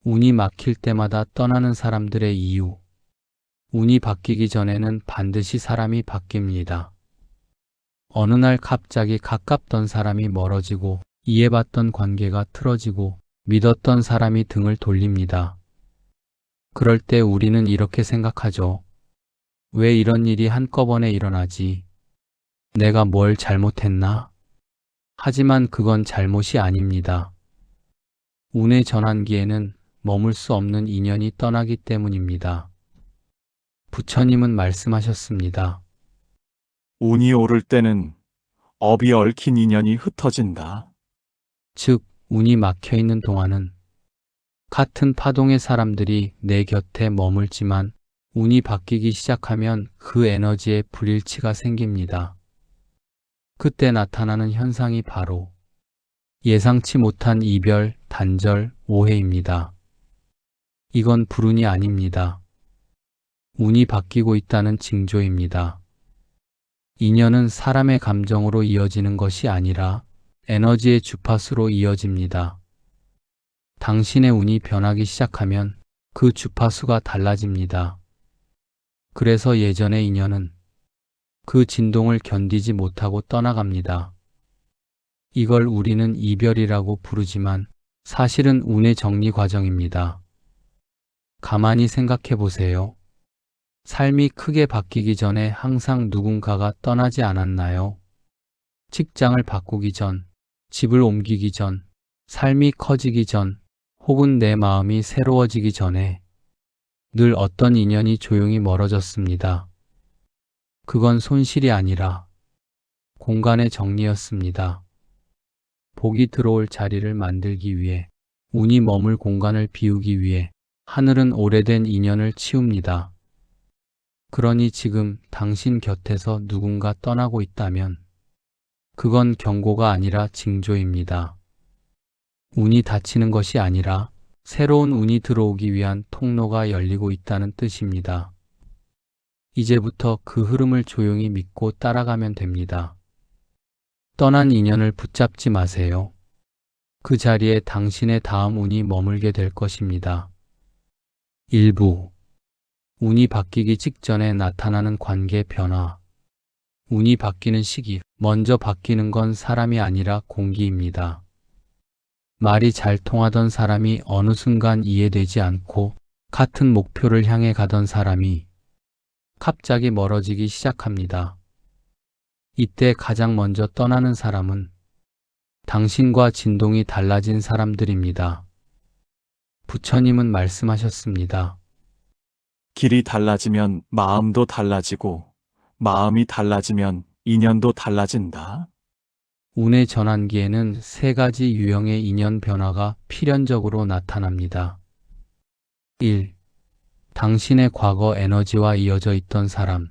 운이 막힐 때마다 떠나는 사람들의 이유. 운이 바뀌기 전에는 반드시 사람이 바뀝니다. 어느 날 갑자기 가깝던 사람이 멀어지고 이해받던 관계가 틀어지고 믿었던 사람이 등을 돌립니다. 그럴 때 우리는 이렇게 생각하죠. 왜 이런 일이 한꺼번에 일어나지? 내가 뭘 잘못했나? 하지만 그건 잘못이 아닙니다. 운의 전환기에는 머물 수 없는 인연이 떠나기 때문입니다. 부처님은 말씀하셨습니다. 운이 오를 때는 업이 얽힌 인연이 흩어진다. 즉, 운이 막혀 있는 동안은 같은 파동의 사람들이 내 곁에 머물지만 운이 바뀌기 시작하면 그 에너지에 불일치가 생깁니다. 그때 나타나는 현상이 바로 예상치 못한 이별, 단절, 오해입니다. 이건 불운이 아닙니다. 운이 바뀌고 있다는 징조입니다. 인연은 사람의 감정으로 이어지는 것이 아니라 에너지의 주파수로 이어집니다. 당신의 운이 변하기 시작하면 그 주파수가 달라집니다. 그래서 예전의 인연은 그 진동을 견디지 못하고 떠나갑니다. 이걸 우리는 이별이라고 부르지만 사실은 운의 정리 과정입니다. 가만히 생각해 보세요. 삶이 크게 바뀌기 전에 항상 누군가가 떠나지 않았나요? 직장을 바꾸기 전, 집을 옮기기 전, 삶이 커지기 전, 혹은 내 마음이 새로워지기 전에 늘 어떤 인연이 조용히 멀어졌습니다. 그건 손실이 아니라 공간의 정리였습니다. 복이 들어올 자리를 만들기 위해, 운이 머물 공간을 비우기 위해 하늘은 오래된 인연을 치웁니다. 그러니 지금 당신 곁에서 누군가 떠나고 있다면 그건 경고가 아니라 징조입니다. 운이 닫히는 것이 아니라 새로운 운이 들어오기 위한 통로가 열리고 있다는 뜻입니다. 이제부터 그 흐름을 조용히 믿고 따라가면 됩니다. 떠난 인연을 붙잡지 마세요. 그 자리에 당신의 다음 운이 머물게 될 것입니다. 일부 운이 바뀌기 직전에 나타나는 관계 변화. 운이 바뀌는 시기, 먼저 바뀌는 건 사람이 아니라 공기입니다. 말이 잘 통하던 사람이 어느 순간 이해되지 않고 같은 목표를 향해 가던 사람이 갑자기 멀어지기 시작합니다. 이때 가장 먼저 떠나는 사람은 당신과 진동이 달라진 사람들입니다. 부처님은 말씀하셨습니다. 길이 달라지면 마음도 달라지고, 마음이 달라지면 인연도 달라진다. 운의 전환기에는 세 가지 유형의 인연 변화가 필연적으로 나타납니다. 1. 당신의 과거 에너지와 이어져 있던 사람.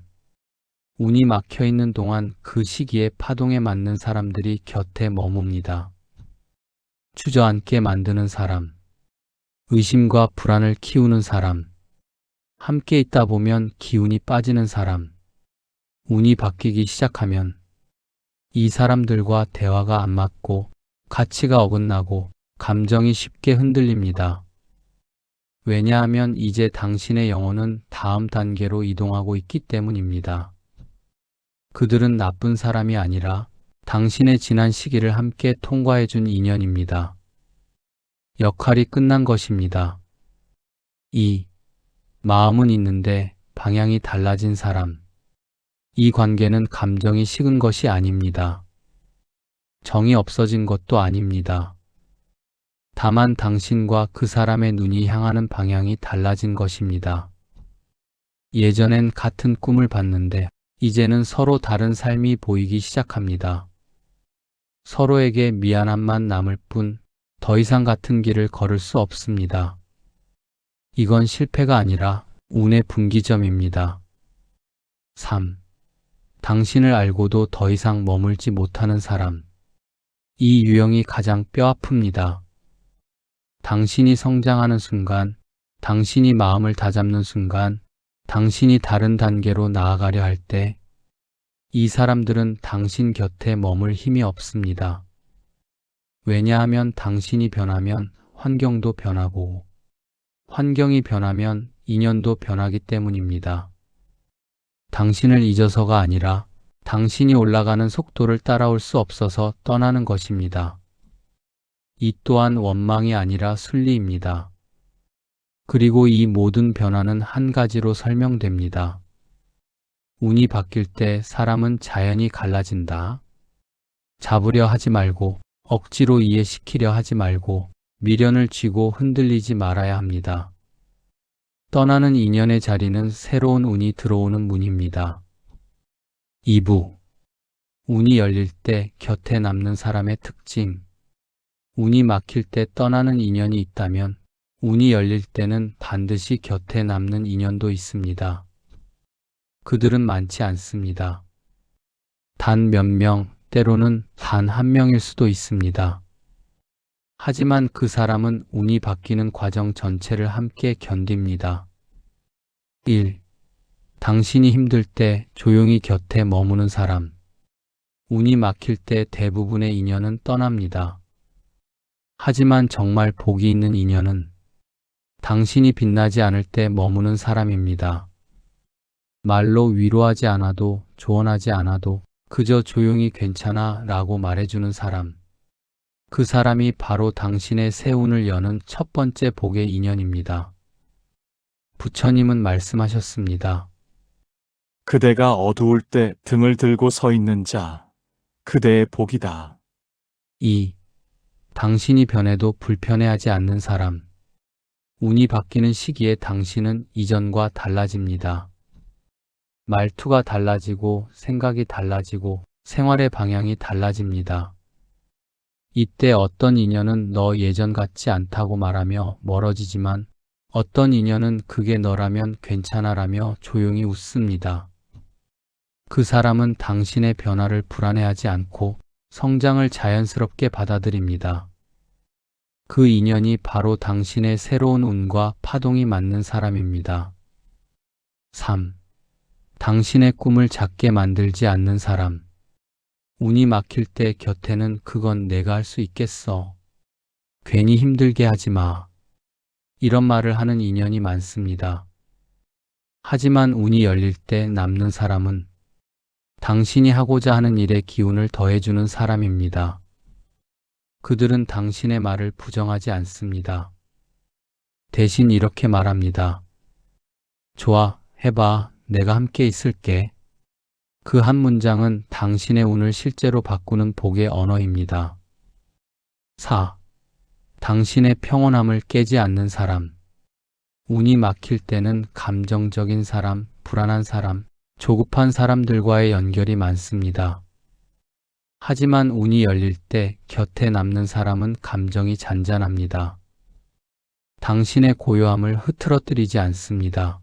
운이 막혀 있는 동안 그 시기에 파동에 맞는 사람들이 곁에 머뭅니다. 주저앉게 만드는 사람. 의심과 불안을 키우는 사람. 함께 있다 보면 기운이 빠지는 사람. 운이 바뀌기 시작하면 이 사람들과 대화가 안 맞고 가치가 어긋나고 감정이 쉽게 흔들립니다. 왜냐하면 이제 당신의 영혼은 다음 단계로 이동하고 있기 때문입니다. 그들은 나쁜 사람이 아니라 당신의 지난 시기를 함께 통과해 준 인연입니다. 역할이 끝난 것입니다. 2. 마음은 있는데 방향이 달라진 사람. 이 관계는 감정이 식은 것이 아닙니다. 정이 없어진 것도 아닙니다. 다만 당신과 그 사람의 눈이 향하는 방향이 달라진 것입니다. 예전엔 같은 꿈을 봤는데 이제는 서로 다른 삶이 보이기 시작합니다. 서로에게 미안함만 남을 뿐 더 이상 같은 길을 걸을 수 없습니다. 이건 실패가 아니라 운의 분기점입니다. 3. 당신을 알고도 더 이상 머물지 못하는 사람. 이 유형이 가장 뼈아픕니다. 당신이 성장하는 순간, 당신이 마음을 다잡는 순간, 당신이 다른 단계로 나아가려 할 때, 이 사람들은 당신 곁에 머물 힘이 없습니다. 왜냐하면 당신이 변하면 환경도 변하고, 환경이 변하면 인연도 변하기 때문입니다. 당신을 잊어서가 아니라 당신이 올라가는 속도를 따라올 수 없어서 떠나는 것입니다. 이 또한 원망이 아니라 순리입니다. 그리고 이 모든 변화는 한 가지로 설명됩니다. 운이 바뀔 때 사람은 자연히 갈라진다. 잡으려 하지 말고, 억지로 이해시키려 하지 말고, 미련을 쥐고 흔들리지 말아야 합니다. 떠나는 인연의 자리는 새로운 운이 들어오는 문입니다. 2부. 운이 열릴 때 곁에 남는 사람의 특징. 운이 막힐 때 떠나는 인연이 있다면 운이 열릴 때는 반드시 곁에 남는 인연도 있습니다. 그들은 많지 않습니다. 단 몇 명, 때로는 단 한 명일 수도 있습니다. 하지만 그 사람은 운이 바뀌는 과정 전체를 함께 견딥니다. 1. 당신이 힘들 때 조용히 곁에 머무는 사람. 운이 막힐 때 대부분의 인연은 떠납니다. 하지만 정말 복이 있는 인연은 당신이 빛나지 않을 때 머무는 사람입니다. 말로 위로하지 않아도 조언하지 않아도 그저 조용히 괜찮아 라고 말해주는 사람. 그 사람이 바로 당신의 새 운을 여는 첫 번째 복의 인연입니다. 부처님은 말씀하셨습니다. 그대가 어두울 때 등을 들고 서 있는 자, 그대의 복이다. 2. 당신이 변해도 불편해하지 않는 사람. 운이 바뀌는 시기에 당신은 이전과 달라집니다. 말투가 달라지고 생각이 달라지고 생활의 방향이 달라집니다. 이때 어떤 인연은 너 예전 같지 않다고 말하며 멀어지지만 어떤 인연은 그게 너라면 괜찮아라며 조용히 웃습니다. 그 사람은 당신의 변화를 불안해하지 않고 성장을 자연스럽게 받아들입니다. 그 인연이 바로 당신의 새로운 운과 파동이 맞는 사람입니다. 3. 당신의 꿈을 작게 만들지 않는 사람. 운이 막힐 때 곁에는 그건 내가 할 수 있겠어. 괜히 힘들게 하지 마. 이런 말을 하는 인연이 많습니다. 하지만 운이 열릴 때 남는 사람은 당신이 하고자 하는 일에 기운을 더해주는 사람입니다. 그들은 당신의 말을 부정하지 않습니다. 대신 이렇게 말합니다. 좋아, 해봐. 내가 함께 있을게. 그 한 문장은 당신의 운을 실제로 바꾸는 복의 언어입니다. 4. 당신의 평온함을 깨지 않는 사람. 운이 막힐 때는 감정적인 사람, 불안한 사람, 조급한 사람들과의 연결이 많습니다. 하지만 운이 열릴 때 곁에 남는 사람은 감정이 잔잔합니다. 당신의 고요함을 흐트러뜨리지 않습니다.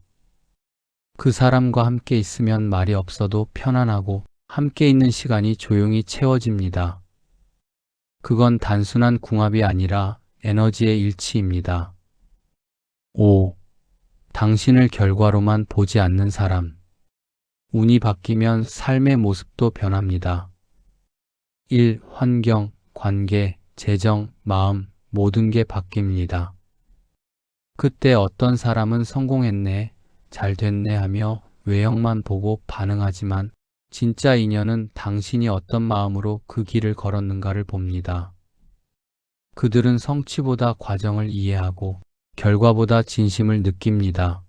그 사람과 함께 있으면 말이 없어도 편안하고 함께 있는 시간이 조용히 채워집니다. 그건 단순한 궁합이 아니라 에너지의 일치입니다. 5. 당신을 결과로만 보지 않는 사람. 운이 바뀌면 삶의 모습도 변합니다. 1. 환경, 관계, 재정, 마음, 모든 게 바뀝니다. 그때 어떤 사람은 성공했네, 잘 됐네 하며 외형만 보고 반응하지만 진짜 인연은 당신이 어떤 마음으로 그 길을 걸었는가를 봅니다. 그들은 성취보다 과정을 이해하고 결과보다 진심을 느낍니다.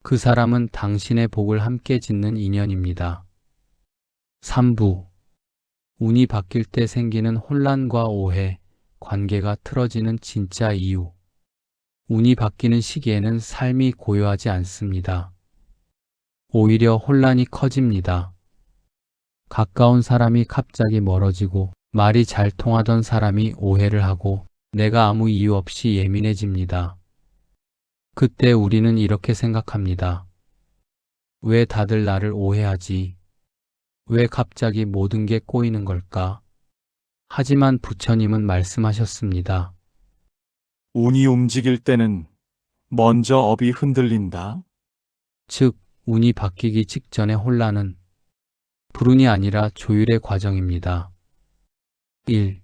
그 사람은 당신의 복을 함께 짓는 인연입니다. 3부. 운이 바뀔 때 생기는 혼란과 오해, 관계가 틀어지는 진짜 이유. 운이 바뀌는 시기에는 삶이 고요하지 않습니다. 오히려 혼란이 커집니다. 가까운 사람이 갑자기 멀어지고 말이 잘 통하던 사람이 오해를 하고 내가 아무 이유 없이 예민해집니다. 그때 우리는 이렇게 생각합니다. 왜 다들 나를 오해하지? 왜 갑자기 모든 게 꼬이는 걸까? 하지만 부처님은 말씀하셨습니다. 운이 움직일 때는 먼저 업이 흔들린다. 즉, 운이 바뀌기 직전의 혼란은 불운이 아니라 조율의 과정입니다. 1.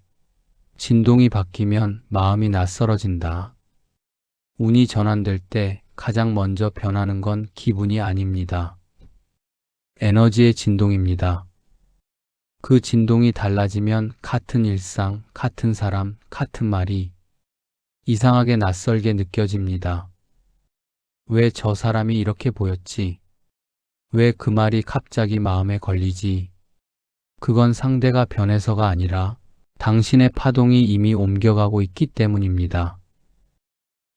진동이 바뀌면 마음이 낯설어진다. 운이 전환될 때 가장 먼저 변하는 건 기분이 아닙니다. 에너지의 진동입니다. 그 진동이 달라지면 같은 일상, 같은 사람, 같은 말이 이상하게 낯설게 느껴집니다. 왜 저 사람이 이렇게 보였지? 왜 그 말이 갑자기 마음에 걸리지? 그건 상대가 변해서가 아니라 당신의 파동이 이미 옮겨가고 있기 때문입니다.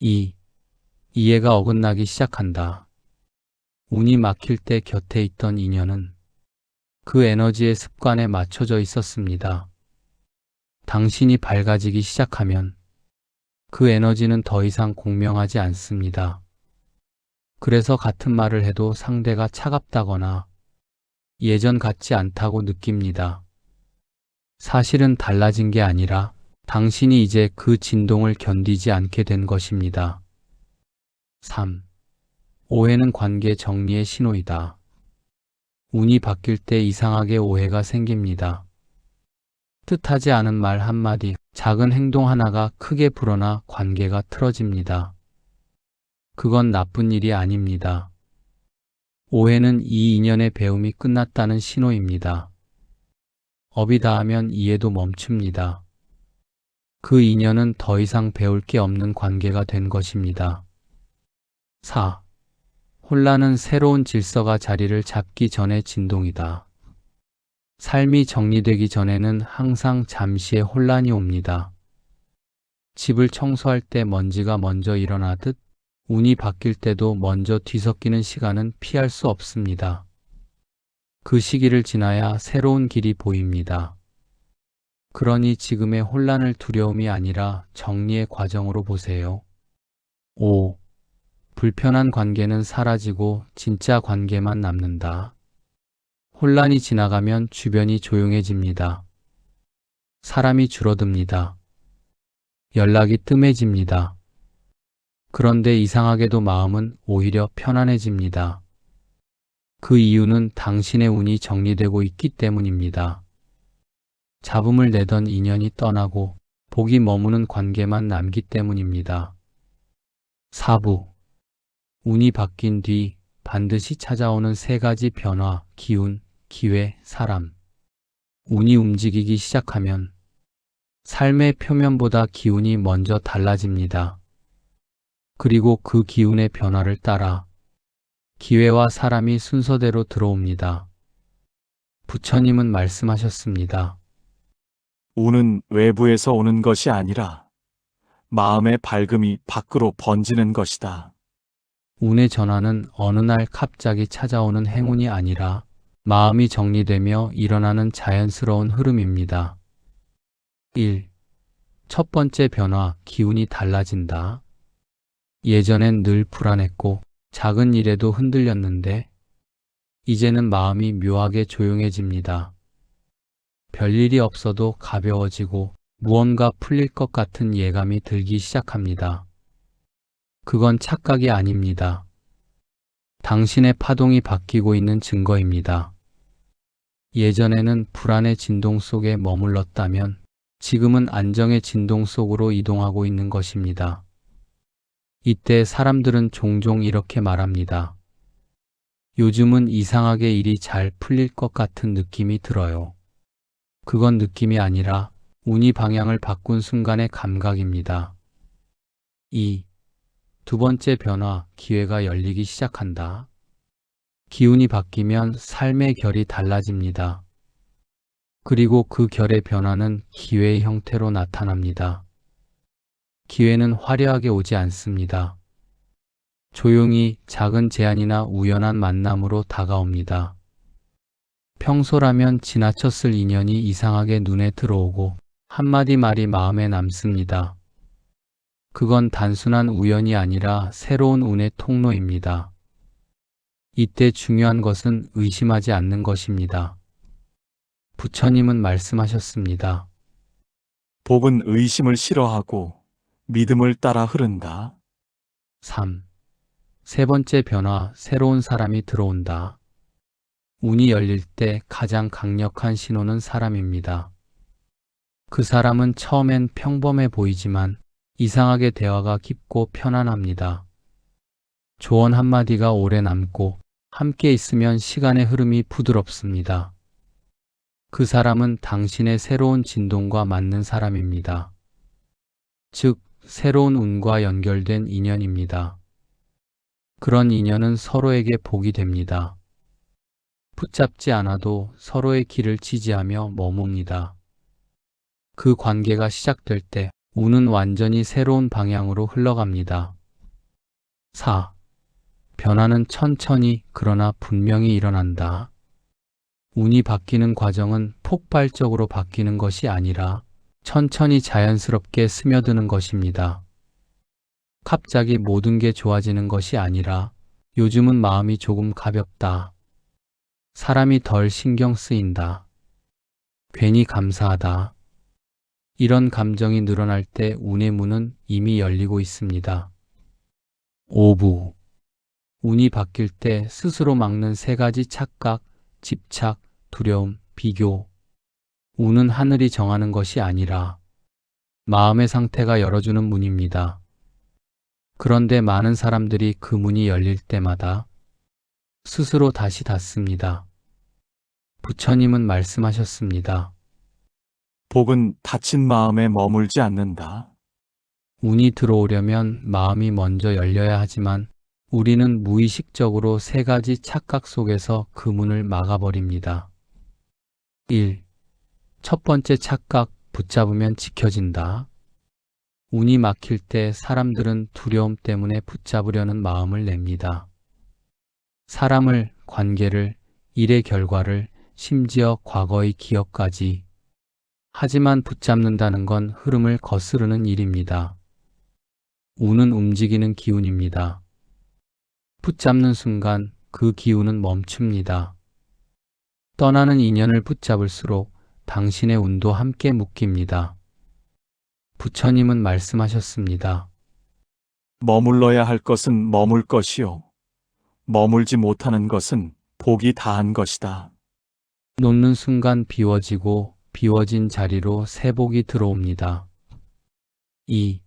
2. 이해가 어긋나기 시작한다. 운이 막힐 때 곁에 있던 인연은 그 에너지의 습관에 맞춰져 있었습니다. 당신이 밝아지기 시작하면 그 에너지는 더 이상 공명하지 않습니다. 그래서 같은 말을 해도 상대가 차갑다거나 예전 같지 않다고 느낍니다. 사실은 달라진 게 아니라 당신이 이제 그 진동을 견디지 않게 된 것입니다. 3. 오해는 관계 정리의 신호이다. 운이 바뀔 때 이상하게 오해가 생깁니다. 뜻하지 않은 말 한마디, 작은 행동 하나가 크게 불어나 관계가 틀어집니다. 그건 나쁜 일이 아닙니다. 오해는 이 인연의 배움이 끝났다는 신호입니다. 업이 닿으면 이해도 멈춥니다. 그 인연은 더 이상 배울 게 없는 관계가 된 것입니다. 4. 혼란은 새로운 질서가 자리를 잡기 전의 진동이다. 삶이 정리되기 전에는 항상 잠시의 혼란이 옵니다. 집을 청소할 때 먼지가 먼저 일어나듯 운이 바뀔 때도 먼저 뒤섞이는 시간은 피할 수 없습니다. 그 시기를 지나야 새로운 길이 보입니다. 그러니 지금의 혼란을 두려움이 아니라 정리의 과정으로 보세요. 5. 불편한 관계는 사라지고 진짜 관계만 남는다. 혼란이 지나가면 주변이 조용해집니다. 사람이 줄어듭니다. 연락이 뜸해집니다. 그런데 이상하게도 마음은 오히려 편안해집니다. 그 이유는 당신의 운이 정리되고 있기 때문입니다. 잡음을 내던 인연이 떠나고 복이 머무는 관계만 남기 때문입니다. 4부. 운이 바뀐 뒤 반드시 찾아오는 세 가지 변화, 기운, 기회, 사람. 운이 움직이기 시작하면 삶의 표면보다 기운이 먼저 달라집니다. 그리고 그 기운의 변화를 따라 기회와 사람이 순서대로 들어옵니다. 부처님은 말씀하셨습니다. 운은 외부에서 오는 것이 아니라 마음의 밝음이 밖으로 번지는 것이다. 운의 전환은 어느 날 갑자기 찾아오는 행운이 아니라 마음이 정리되며 일어나는 자연스러운 흐름입니다. 1. 첫 번째 변화, 기운이 달라진다. 예전엔 늘 불안했고 작은 일에도 흔들렸는데 이제는 마음이 묘하게 조용해집니다. 별일이 없어도 가벼워지고 무언가 풀릴 것 같은 예감이 들기 시작합니다. 그건 착각이 아닙니다. 당신의 파동이 바뀌고 있는 증거입니다. 예전에는 불안의 진동 속에 머물렀다면 지금은 안정의 진동 속으로 이동하고 있는 것입니다. 이때 사람들은 종종 이렇게 말합니다. 요즘은 이상하게 일이 잘 풀릴 것 같은 느낌이 들어요. 그건 느낌이 아니라 운이 방향을 바꾼 순간의 감각입니다. 2. 두 번째 변화, 기회가 열리기 시작한다. 기운이 바뀌면 삶의 결이 달라집니다. 그리고 그 결의 변화는 기회의 형태로 나타납니다. 기회는 화려하게 오지 않습니다. 조용히 작은 제안이나 우연한 만남으로 다가옵니다. 평소라면 지나쳤을 인연이 이상하게 눈에 들어오고 한마디 말이 마음에 남습니다. 그건 단순한 우연이 아니라 새로운 운의 통로입니다. 이때 중요한 것은 의심하지 않는 것입니다. 부처님은 말씀하셨습니다. 복은 의심을 싫어하고 믿음을 따라 흐른다. 3. 세 번째 변화, 새로운 사람이 들어온다. 운이 열릴 때 가장 강력한 신호는 사람입니다. 그 사람은 처음엔 평범해 보이지만 이상하게 대화가 깊고 편안합니다. 조언 한마디가 오래 남고 함께 있으면 시간의 흐름이 부드럽습니다. 그 사람은 당신의 새로운 진동과 맞는 사람입니다. 즉, 새로운 운과 연결된 인연입니다. 그런 인연은 서로에게 복이 됩니다. 붙잡지 않아도 서로의 길을 지지하며 머뭅니다. 그 관계가 시작될 때 운은 완전히 새로운 방향으로 흘러갑니다. 4. 변화는 천천히 그러나 분명히 일어난다. 운이 바뀌는 과정은 폭발적으로 바뀌는 것이 아니라 천천히 자연스럽게 스며드는 것입니다. 갑자기 모든 게 좋아지는 것이 아니라 요즘은 마음이 조금 가볍다. 사람이 덜 신경 쓰인다. 괜히 감사하다. 이런 감정이 늘어날 때 운의 문은 이미 열리고 있습니다. 5부. 운이 바뀔 때 스스로 막는 세 가지 착각, 집착, 두려움, 비교. 운은 하늘이 정하는 것이 아니라 마음의 상태가 열어주는 문입니다. 그런데 많은 사람들이 그 문이 열릴 때마다 스스로 다시 닫습니다. 부처님은 말씀하셨습니다. 복은 닫힌 마음에 머물지 않는다. 운이 들어오려면 마음이 먼저 열려야 하지만 우리는 무의식적으로 세 가지 착각 속에서 그 문을 막아버립니다. 1. 첫 번째 착각, 붙잡으면 지켜진다. 운이 막힐 때 사람들은 두려움 때문에 붙잡으려는 마음을 냅니다. 사람을, 관계를, 일의 결과를, 심지어 과거의 기억까지. 하지만 붙잡는다는 건 흐름을 거스르는 일입니다. 운은 움직이는 기운입니다. 붙잡는 순간 그 기운은 멈춥니다. 떠나는 인연을 붙잡을수록 당신의 운도 함께 묶입니다. 부처님은 말씀하셨습니다. 머물러야 할 것은 머물 것이요. 머물지 못하는 것은 복이 다한 것이다. 놓는 순간 비워지고 비워진 자리로 새 복이 들어옵니다. 2.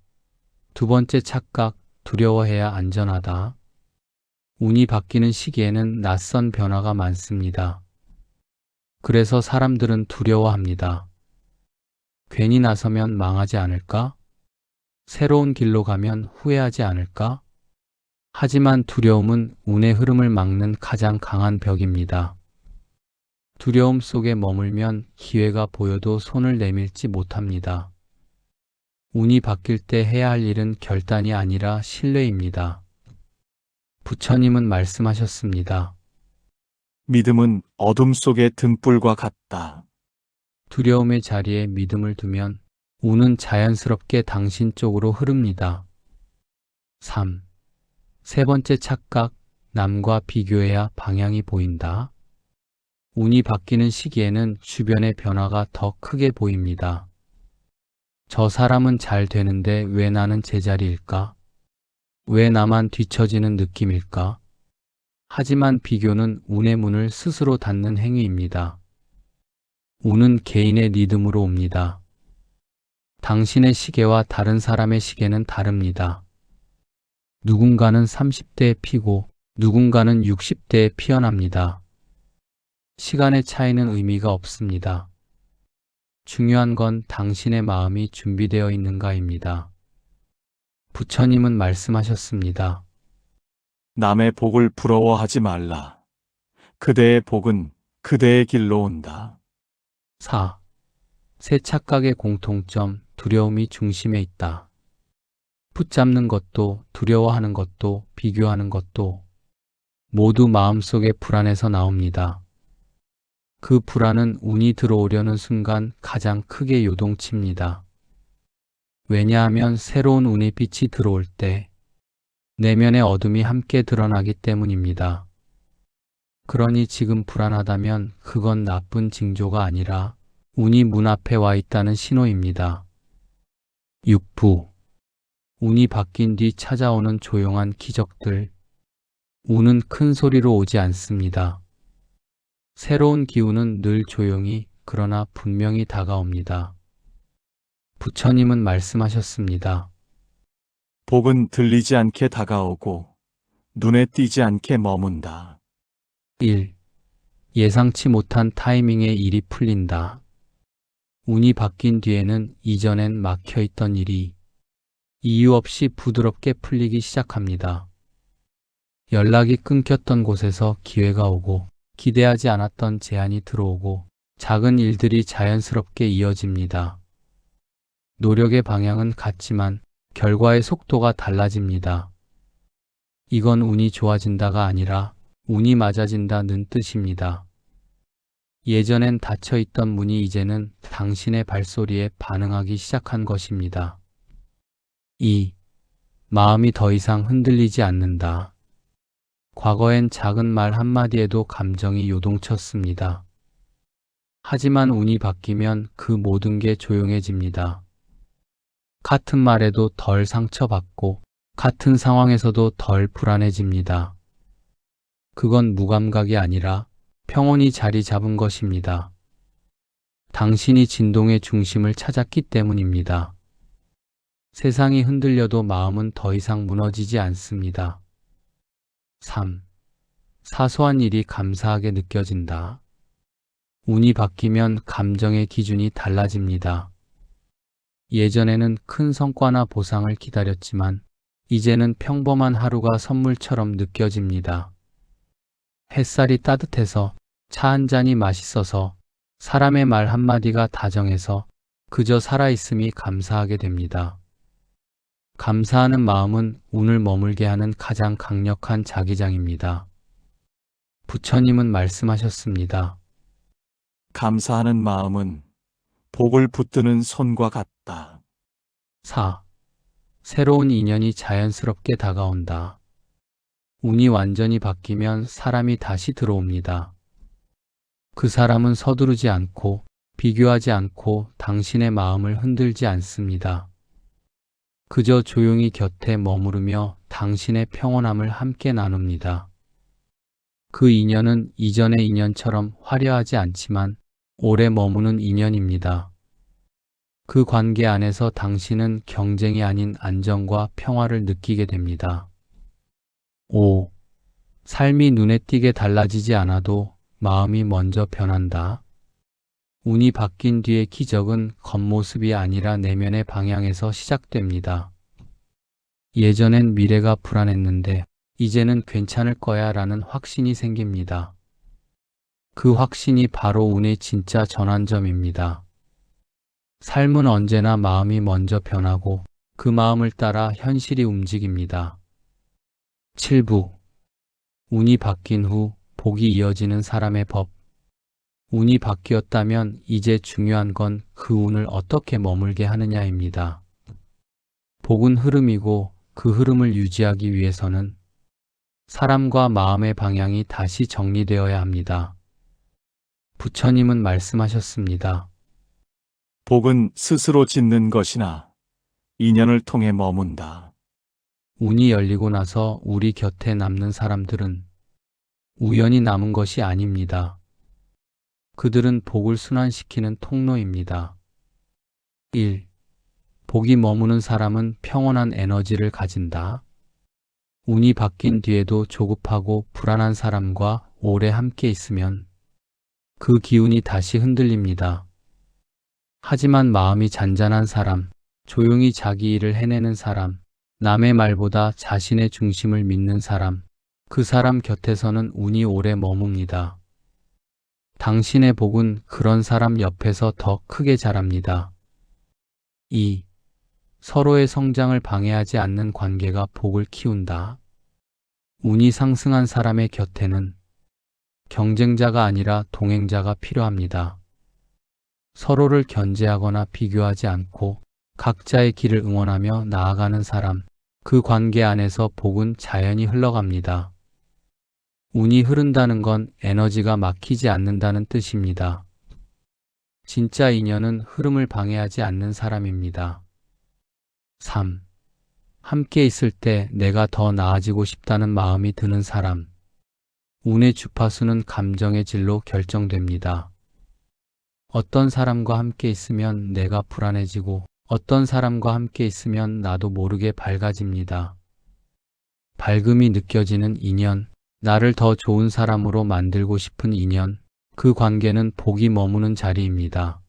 두 번째 착각, 두려워해야 안전하다. 운이 바뀌는 시기에는 낯선 변화가 많습니다. 그래서 사람들은 두려워합니다. 괜히 나서면 망하지 않을까? 새로운 길로 가면 후회하지 않을까? 하지만 두려움은 운의 흐름을 막는 가장 강한 벽입니다. 두려움 속에 머물면 기회가 보여도 손을 내밀지 못합니다. 운이 바뀔 때 해야 할 일은 결단이 아니라 신뢰입니다. 부처님은 말씀하셨습니다. 믿음은 어둠 속의 등불과 같다. 두려움의 자리에 믿음을 두면 운은 자연스럽게 당신 쪽으로 흐릅니다. 3. 세 번째 착각, 남과 비교해야 방향이 보인다. 운이 바뀌는 시기에는 주변의 변화가 더 크게 보입니다. 저 사람은 잘 되는데 왜 나는 제자리일까? 왜 나만 뒤처지는 느낌일까? 하지만 비교는 운의 문을 스스로 닫는 행위입니다. 운은 개인의 리듬으로 옵니다. 당신의 시계와 다른 사람의 시계는 다릅니다. 누군가는 30대에 피고 누군가는 60대에 피어납니다. 시간의 차이는 의미가 없습니다. 중요한 건 당신의 마음이 준비되어 있는가입니다. 부처님은 말씀하셨습니다. 남의 복을 부러워하지 말라. 그대의 복은 그대의 길로 온다. 4. 새 착각의 공통점, 두려움이 중심에 있다. 붙잡는 것도, 두려워하는 것도, 비교하는 것도 모두 마음속의 불안에서 나옵니다. 그 불안은 운이 들어오려는 순간 가장 크게 요동칩니다. 왜냐하면 새로운 운의 빛이 들어올 때 내면의 어둠이 함께 드러나기 때문입니다. 그러니 지금 불안하다면 그건 나쁜 징조가 아니라 운이 문 앞에 와 있다는 신호입니다. 6부. 운이 바뀐 뒤 찾아오는 조용한 기적들. 운은 큰 소리로 오지 않습니다. 새로운 기운은 늘 조용히 그러나 분명히 다가옵니다. 부처님은 말씀하셨습니다. 복은 들리지 않게 다가오고 눈에 띄지 않게 머문다. 1. 예상치 못한 타이밍에 일이 풀린다. 운이 바뀐 뒤에는 이전엔 막혀있던 일이 이유 없이 부드럽게 풀리기 시작합니다. 연락이 끊겼던 곳에서 기회가 오고 기대하지 않았던 제안이 들어오고 작은 일들이 자연스럽게 이어집니다. 노력의 방향은 같지만 결과의 속도가 달라집니다. 이건 운이 좋아진다가 아니라 운이 맞아진다는 뜻입니다. 예전엔 닫혀있던 문이 이제는 당신의 발소리에 반응하기 시작한 것입니다. 2. 마음이 더 이상 흔들리지 않는다. 과거엔 작은 말 한마디에도 감정이 요동쳤습니다. 하지만 운이 바뀌면 그 모든 게 조용해집니다. 같은 말에도 덜 상처받고 같은 상황에서도 덜 불안해집니다. 그건 무감각이 아니라 평온이 자리 잡은 것입니다. 당신이 진동의 중심을 찾았기 때문입니다. 세상이 흔들려도 마음은 더 이상 무너지지 않습니다. 3. 사소한 일이 감사하게 느껴진다. 운이 바뀌면 감정의 기준이 달라집니다. 예전에는 큰 성과나 보상을 기다렸지만 이제는 평범한 하루가 선물처럼 느껴집니다. 햇살이 따뜻해서 차 한 잔이 맛있어서 사람의 말 한마디가 다정해서 그저 살아있음이 감사하게 됩니다. 감사하는 마음은 운을 머물게 하는 가장 강력한 자기장입니다. 부처님은 말씀하셨습니다. 감사하는 마음은 복을 붙드는 손과 같다. 4. 새로운 인연이 자연스럽게 다가온다. 운이 완전히 바뀌면 사람이 다시 들어옵니다. 그 사람은 서두르지 않고 비교하지 않고 당신의 마음을 흔들지 않습니다. 그저 조용히 곁에 머무르며 당신의 평온함을 함께 나눕니다. 그 인연은 이전의 인연처럼 화려하지 않지만 오래 머무는 인연입니다. 그 관계 안에서 당신은 경쟁이 아닌 안정과 평화를 느끼게 됩니다. 5. 삶이 눈에 띄게 달라지지 않아도 마음이 먼저 변한다. 운이 바뀐 뒤의 기적은 겉모습이 아니라 내면의 방향에서 시작됩니다. 예전엔 미래가 불안했는데 이제는 괜찮을 거야 라는 확신이 생깁니다. 그 확신이 바로 운의 진짜 전환점입니다. 삶은 언제나 마음이 먼저 변하고 그 마음을 따라 현실이 움직입니다. 7부. 운이 바뀐 후 복이 이어지는 사람의 법. 운이 바뀌었다면 이제 중요한 건 그 운을 어떻게 머물게 하느냐입니다. 복은 흐름이고 그 흐름을 유지하기 위해서는 사람과 마음의 방향이 다시 정리되어야 합니다. 부처님은 말씀하셨습니다. 복은 스스로 짓는 것이나 인연을 통해 머문다. 운이 열리고 나서 우리 곁에 남는 사람들은 우연히 남은 것이 아닙니다. 그들은 복을 순환시키는 통로입니다. 1. 복이 머무는 사람은 평온한 에너지를 가진다. 운이 바뀐 뒤에도 조급하고 불안한 사람과 오래 함께 있으면 그 기운이 다시 흔들립니다. 하지만 마음이 잔잔한 사람, 조용히 자기 일을 해내는 사람, 남의 말보다 자신의 중심을 믿는 사람, 그 사람 곁에서는 운이 오래 머뭅니다. 당신의 복은 그런 사람 옆에서 더 크게 자랍니다. 2. 서로의 성장을 방해하지 않는 관계가 복을 키운다. 운이 상승한 사람의 곁에는 경쟁자가 아니라 동행자가 필요합니다. 서로를 견제하거나 비교하지 않고 각자의 길을 응원하며 나아가는 사람, 그 관계 안에서 복은 자연히 흘러갑니다. 운이 흐른다는 건 에너지가 막히지 않는다는 뜻입니다. 진짜 인연은 흐름을 방해하지 않는 사람입니다. 3. 함께 있을 때 내가 더 나아지고 싶다는 마음이 드는 사람. 운의 주파수는 감정의 질로 결정됩니다. 어떤 사람과 함께 있으면 내가 불안해지고 어떤 사람과 함께 있으면 나도 모르게 밝아집니다. 밝음이 느껴지는 인연, 나를 더 좋은 사람으로 만들고 싶은 인연, 그 관계는 복이 머무는 자리입니다.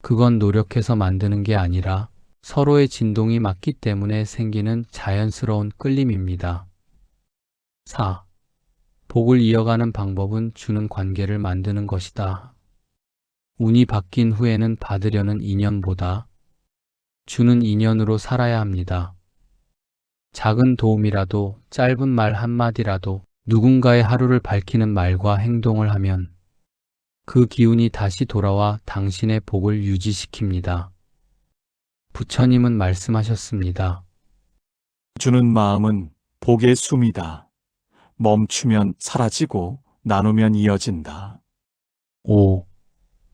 그건 노력해서 만드는 게 아니라 서로의 진동이 맞기 때문에 생기는 자연스러운 끌림입니다. 4. 복을 이어가는 방법은 주는 관계를 만드는 것이다. 운이 바뀐 후에는 받으려는 인연보다 주는 인연으로 살아야 합니다. 작은 도움이라도, 짧은 말 한마디라도 누군가의 하루를 밝히는 말과 행동을 하면 그 기운이 다시 돌아와 당신의 복을 유지시킵니다. 부처님은 말씀하셨습니다. 주는 마음은 복의 숨이다. 멈추면 사라지고 나누면 이어진다. 5.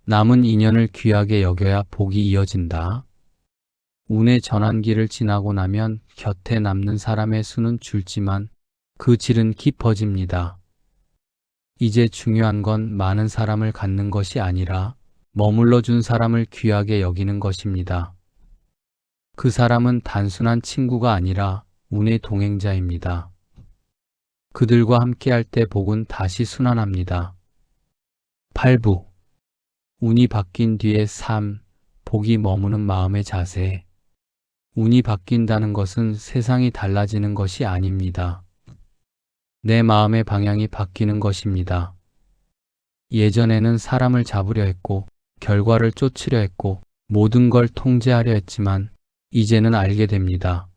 남은 인연을 귀하게 여겨야 복이 이어진다. 운의 전환기를 지나고 나면 곁에 남는 사람의 수는 줄지만 그 질은 깊어집니다. 이제 중요한 건 많은 사람을 갖는 것이 아니라 머물러 준 사람을 귀하게 여기는 것입니다. 그 사람은 단순한 친구가 아니라 운의 동행자입니다. 그들과 함께할 때 복은 다시 순환합니다. 8부. 운이 바뀐 뒤의 삶, 복이 머무는 마음의 자세. 운이 바뀐다는 것은 세상이 달라지는 것이 아닙니다. 내 마음의 방향이 바뀌는 것입니다. 예전에는 사람을 잡으려 했고, 결과를 쫓으려 했고, 모든 걸 통제하려 했지만, 이제는 알게 됩니다.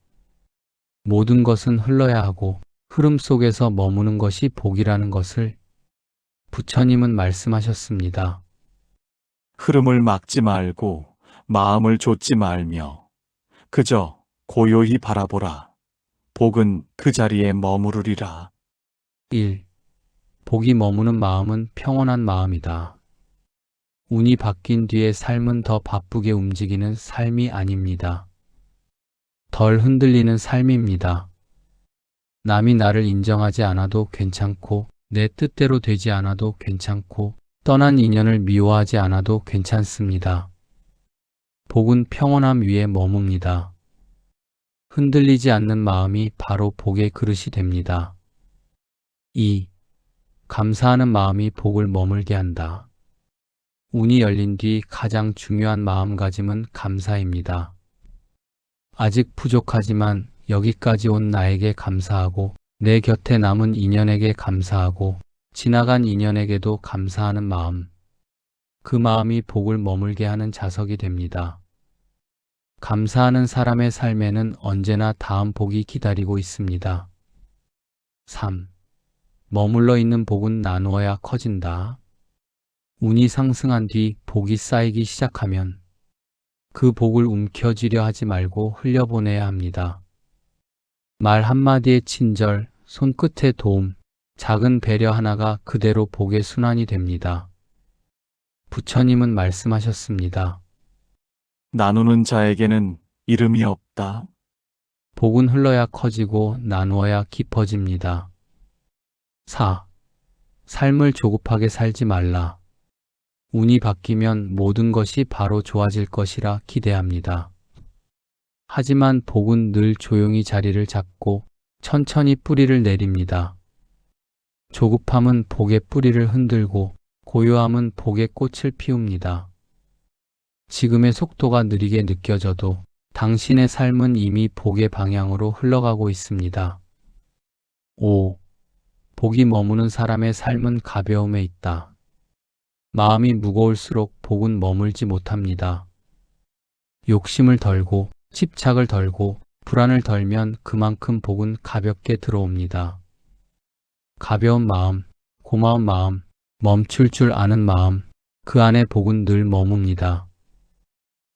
모든 것은 흘러야 하고, 흐름 속에서 머무는 것이 복이라는 것을 부처님은 말씀하셨습니다. 흐름을 막지 말고 마음을 좇지 말며 그저 고요히 바라보라. 복은 그 자리에 머무르리라. 1. 복이 머무는 마음은 평온한 마음이다. 운이 바뀐 뒤에 삶은 더 바쁘게 움직이는 삶이 아닙니다. 덜 흔들리는 삶입니다. 남이 나를 인정하지 않아도 괜찮고, 내 뜻대로 되지 않아도 괜찮고, 떠난 인연을 미워하지 않아도 괜찮습니다. 복은 평온함 위에 머뭅니다. 흔들리지 않는 마음이 바로 복의 그릇이 됩니다. 2. 감사하는 마음이 복을 머물게 한다. 운이 열린 뒤 가장 중요한 마음가짐은 감사입니다. 아직 부족하지만 여기까지 온 나에게 감사하고, 내 곁에 남은 인연에게 감사하고, 지나간 인연에게도 감사하는 마음. 그 마음이 복을 머물게 하는 자석이 됩니다. 감사하는 사람의 삶에는 언제나 다음 복이 기다리고 있습니다. 3. 머물러 있는 복은 나누어야 커진다. 운이 상승한 뒤 복이 쌓이기 시작하면 그 복을 움켜쥐려 하지 말고 흘려보내야 합니다. 말 한마디의 친절, 손끝의 도움, 작은 배려 하나가 그대로 복의 순환이 됩니다. 부처님은 말씀하셨습니다. 나누는 자에게는 이름이 없다. 복은 흘러야 커지고 나누어야 깊어집니다. 4. 삶을 조급하게 살지 말라. 운이 바뀌면 모든 것이 바로 좋아질 것이라 기대합니다. 하지만 복은 늘 조용히 자리를 잡고 천천히 뿌리를 내립니다. 조급함은 복의 뿌리를 흔들고 고요함은 복의 꽃을 피웁니다. 지금의 속도가 느리게 느껴져도 당신의 삶은 이미 복의 방향으로 흘러가고 있습니다. 5. 복이 머무는 사람의 삶은 가벼움에 있다. 마음이 무거울수록 복은 머물지 못합니다. 욕심을 덜고 집착을 덜고 불안을 덜면 그만큼 복은 가볍게 들어옵니다. 가벼운 마음, 고마운 마음, 멈출 줄 아는 마음, 그 안에 복은 늘 머뭅니다.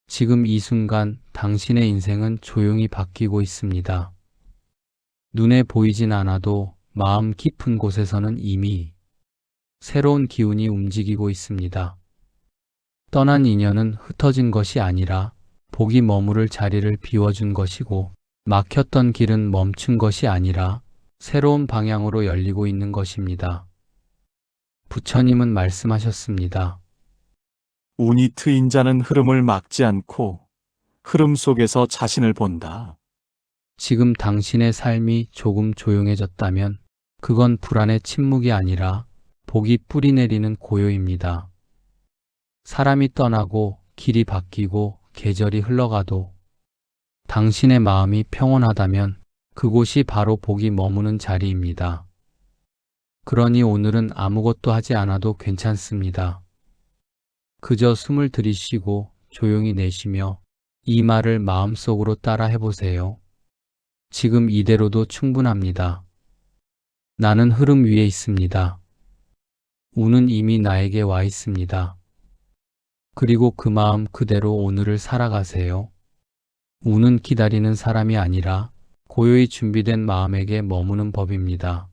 지금 이 순간 당신의 인생은 조용히 바뀌고 있습니다. 눈에 보이진 않아도 마음 깊은 곳에서는 이미 새로운 기운이 움직이고 있습니다. 떠난 인연은 흩어진 것이 아니라 복이 머무를 자리를 비워준 것이고, 막혔던 길은 멈춘 것이 아니라 새로운 방향으로 열리고 있는 것입니다. 부처님은 말씀하셨습니다. 운이 트인 자는 흐름을 막지 않고 흐름 속에서 자신을 본다. 지금 당신의 삶이 조금 조용해졌다면 그건 불안의 침묵이 아니라 복이 뿌리내리는 고요입니다. 사람이 떠나고 길이 바뀌고 계절이 흘러가도 당신의 마음이 평온하다면 그곳이 바로 복이 머무는 자리입니다. 그러니 오늘은 아무것도 하지 않아도 괜찮습니다. 그저 숨을 들이쉬고 조용히 내쉬며 이 말을 마음속으로 따라 해보세요. 지금 이대로도 충분합니다. 나는 흐름 위에 있습니다. 운은 이미 나에게 와 있습니다. 그리고 그 마음 그대로 오늘을 살아가세요. 운은 기다리는 사람이 아니라 고요히 준비된 마음에게 머무는 법입니다.